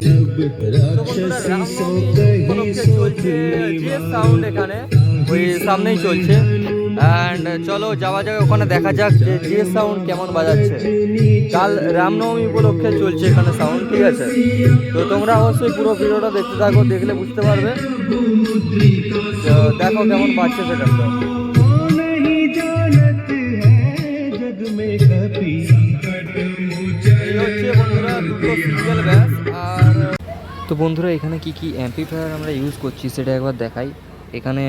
তো বন্ধুরা রামনবমী উপলক্ষে চলছে জিএস সাউন্ড এখানে ওই সামনেই চলছে। অ্যান্ড চলো যাওয়া যাক ওখানে, দেখা যাক যে জিএস সাউন্ড কেমন বাজাচ্ছে। কাল রামনবমী উপলক্ষে চলছে এখানে সাউন্ড, ঠিক আছে? তো তোমরা অবশ্যই পুরো ভিডিওটা দেখতে থাকো, দেখলে বুঝতে পারবে। তো দেখো কেমন বাজছে সেটা। এই হচ্ছে বন্ধুরা দুটো সিঙ্গেল ব্যাস। আর তো বন্ধুরা এখানে কি কি অ্যাম্পলিফায়ার আমরা ইউজ করছি সেটা একবার দেখাই। এখানে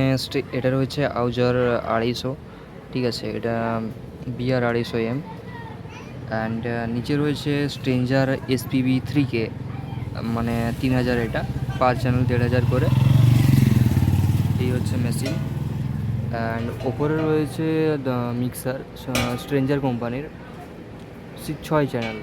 এটা রয়েছে আউজার 250, ঠিক আছে? এটা বিআর 250 অ্যান্ড নিচে রয়েছে স্ট্রেঞ্জার SPB 3K, মানে 3000, এটা 5 চ্যানেল 1500 করে। এই হচ্ছে মেশিন। অ্যান্ড ওপরে রয়েছে মিক্সার স্ট্রেঞ্জার কোম্পানির 6 চ্যানেল,